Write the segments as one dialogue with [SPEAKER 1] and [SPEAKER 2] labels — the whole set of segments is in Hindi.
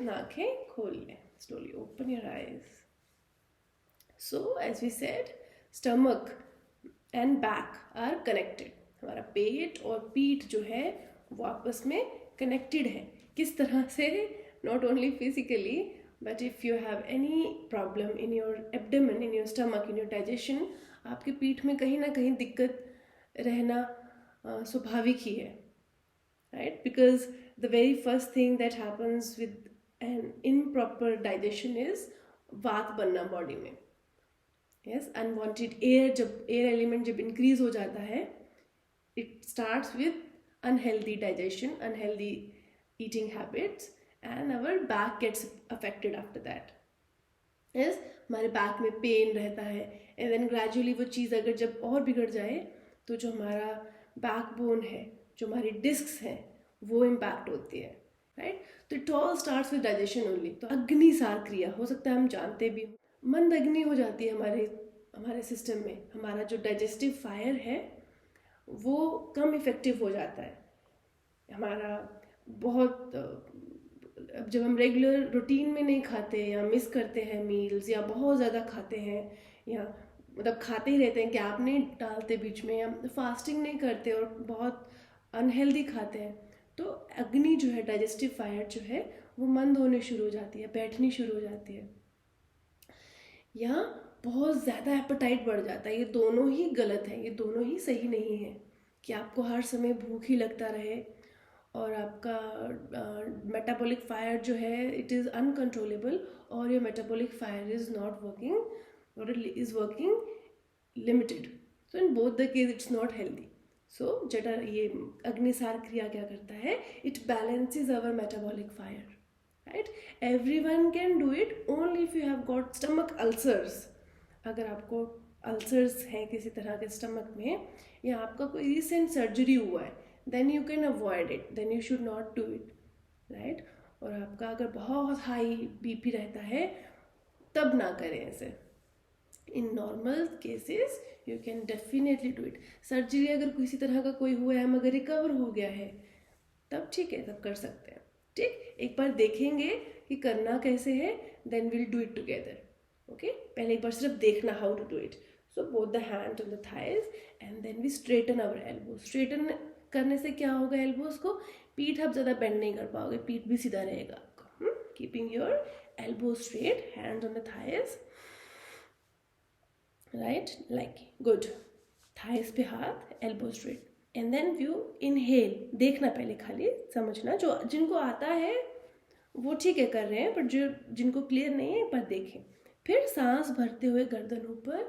[SPEAKER 1] आंखें खोल लें. Slowly open your eyes. So as we said, stomach and back are connected. हमारा पेट और पीठ जो है वो आपस में connected है. किस तरह से? Not only physically, but if you have any problem in your abdomen, in your stomach, in your digestion, आपके पीठ में कहीं ना कहीं दिक्कत रहना स्वाभाविक ही है, right? Because the very first thing that happens with an improper digestion is वात बनना बॉडी में. यस, अनवांटेड एयर, जब एयर एलिमेंट जब इंक्रीज हो जाता है, it starts with unhealthy digestion, unhealthy eating habits, and our back gets affected after that. Yes, हमारे बैक में पेन रहता है, एंड देन ग्रेजुअली वो चीज़ अगर जब और बिगड़ जाए तो जो हमारा बैकबोन है, जो हमारी डिस्क्स हैं, वो इम्पैक्ट होती है, राइट? तो it all starts with digestion only. तो अग्निसार क्रिया, हो सकता है हम जानते भी, मंद अग्नि हो जाती है हमारे सिस्टम में. हमारा जो डाइजेस्टिव फायर है वो कम इफेक्टिव हो जाता है. हमारा बहुत जब हम रेगुलर रूटीन में नहीं खाते या मिस करते हैं मील्स, या बहुत ज़्यादा खाते हैं, या मतलब खाते ही रहते हैं, गैप नहीं डालते बीच में, या फास्टिंग नहीं करते और बहुत अनहेल्दी खाते हैं, तो अग्नि जो है, डाइजेस्टिव फायर जो है, वो मंद होने शुरू हो जाती है, बैठनी शुरू हो जाती है, या बहुत ज़्यादा एपेटाइट बढ़ जाता है. ये दोनों ही गलत है, ये दोनों ही सही नहीं है कि आपको हर समय भूख ही लगता रहे और आपका मेटाबॉलिक फायर जो है it is uncontrollable, or your metabolic fire is not working or is working limited. So in both the case it's not healthy. So ये अग्निसार क्रिया क्या करता है? It balances our metabolic fire, right? Everyone can do it only if you have got stomach ulcers. अगर आपको अल्सर्स हैं किसी तरह के स्टमक में, या आपका कोई रिसेंट सर्जरी हुआ है, then you can avoid it, then you should not do it, right? और आपका अगर बहुत हाई बीपी रहता है तब ना करें ऐसे. In normal cases you can definitely do it. Surgery अगर किसी तरह का कोई हुआ है, मगर रिकवर हो गया है, तब ठीक है, तब कर सकते हैं. ठीक, एक बार देखेंगे कि करना कैसे है, then will do it together. Okay, पहले एक बार सिर्फ देखना how to do it. So both the hand on the thighs, and then we straighten our elbow. Straighten करने से क्या होगा? एल्बोज को, पीठ आप ज़्यादा बेंड नहीं कर पाओगे, पीठ भी सीधा रहेगा आपका. Keeping your elbow straight, hands on the thighs, right, like good. Thighs पे हाथ, elbow straight, and then you inhale. देखना पहले, खाली समझना. जो जिनको आता है वो ठीक है कर रहे हैं, पर जिनको क्लियर नहीं है एक बार देखें. फिर सांस भरते हुए गर्दन ऊपर,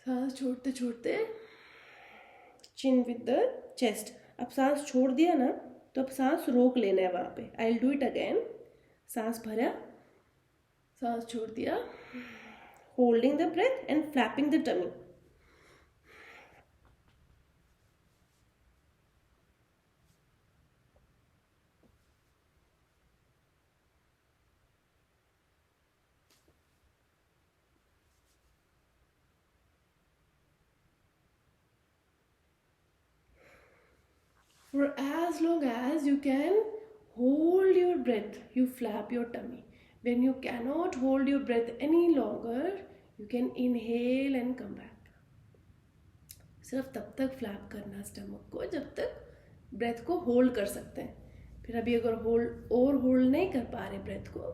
[SPEAKER 1] सांस छोड़ते छोड़ते चिन विद द चेस्ट. अब सांस छोड़ दिया ना, तो अब सांस रोक लेना है वहाँ पे. I will do it again. सांस भरा, सांस छोड़ दिया, holding the breath and flapping the tummy. For as long as you can hold your breath, you flap your tummy. When you cannot hold your breath any longer, you can inhale and come back. सिर्फ तब तक फ्लैप करना स्टमक को जब तक ब्रेथ को होल्ड कर सकते हैं. फिर अभी अगर होल्ड नहीं कर पा रहे ब्रेथ को,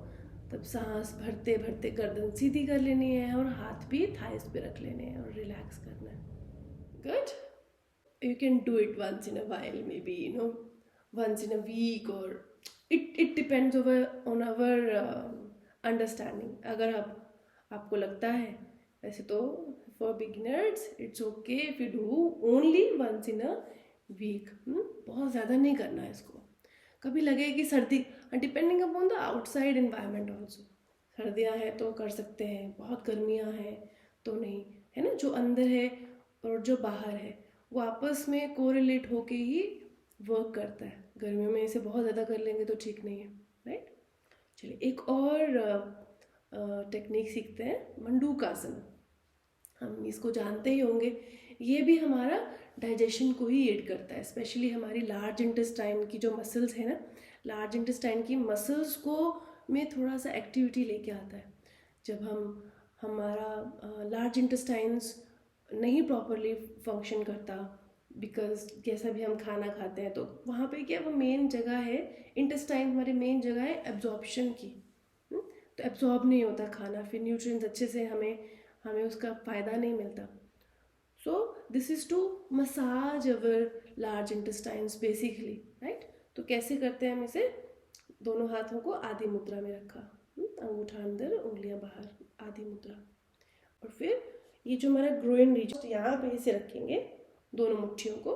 [SPEAKER 1] तब सांस भरते भरते गर्दन सीधी कर लेनी है और हाथ भी थाइस पे रख लेने हैं और रिलैक्स करना है. Good. You can do it once in a while, maybe once in a week, or it depends on our understanding. अगर आपको लगता है, वैसे तो for beginners it's okay if you do only once in a week. बहुत ज़्यादा नहीं करना है इसको. कभी लगे कि सर्दी, depending upon the outside environment also. सर्दियाँ हैं तो कर सकते हैं, बहुत गर्मियाँ हैं तो नहीं, है ना. जो अंदर है और जो बाहर है वो आपस में कोरिलेट होके ही वर्क करता है. गर्मियों में इसे बहुत ज़्यादा कर लेंगे तो ठीक नहीं है, राइट. चलिए एक और टेक्निक सीखते हैं, मंडूकासन. हम इसको जानते ही होंगे. ये भी हमारा डाइजेशन को ही एड करता है, स्पेशली हमारी लार्ज इंटेस्टाइन की जो मसल्स है ना, लार्ज इंटेस्टाइन की मसल्स को में थोड़ा सा एक्टिविटी लेके आता है। जब हमारा लार्ज इंटेस्टाइन्स नहीं प्रॉपरली फंक्शन करता, बिकॉज जैसा भी हम खाना खाते हैं तो वहाँ पे क्या, वो मेन जगह है, इंटेस्टाइन हमारी मेन जगह है एब्जॉर्प्शन की। तो एब्जॉर्ब नहीं होता खाना, फिर न्यूट्रिएंट्स अच्छे से हमें उसका फ़ायदा नहीं मिलता। So this is to massage our large intestines basically, right. तो कैसे करते हैं हम इसे? दोनों हाथों को आदि मुद्रा में रखा, अंगूठा अंदर उंगलियां बाहर, आदि मुद्रा। और फिर ये जो हमारा ग्रोइन रीजन, यहाँ पे इसे रखेंगे दोनों मुट्ठियों को,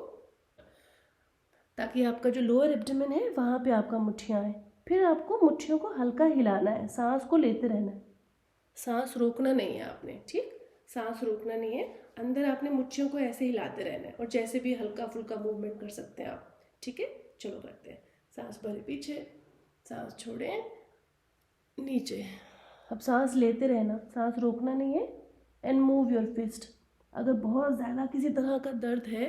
[SPEAKER 1] ताकि आपका जो लोअर एब्डोमेन है वहाँ पे आपका मुट्ठियाँ आए। फिर आपको मुट्ठियों को हल्का हिलाना है, सांस को लेते रहना है, सांस रोकना नहीं है आपने, ठीक, सांस रोकना नहीं है। अंदर आपने मुट्ठियों को ऐसे हिलाते रहना है, और जैसे भी हल्का फुल्का मूवमेंट कर सकते हैं आप, ठीक है। चलो करते हैं। सांस भरे पीछे, सांस छोड़ें नीचे। अब सांस लेते रहना, सांस रोकना नहीं है। And move your fist. अगर बहुत ज़्यादा किसी तरह का दर्द है,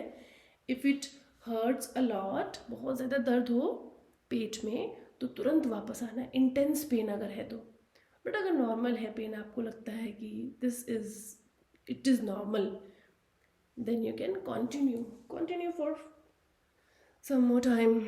[SPEAKER 1] if it hurts a lot, बहुत ज़्यादा दर्द हो पेट में, तो तुरंत वापस आना है, इंटेंस पेन अगर है तो। बट अगर नॉर्मल है पेन, आपको लगता है कि it is normal, then you can continue for some more time.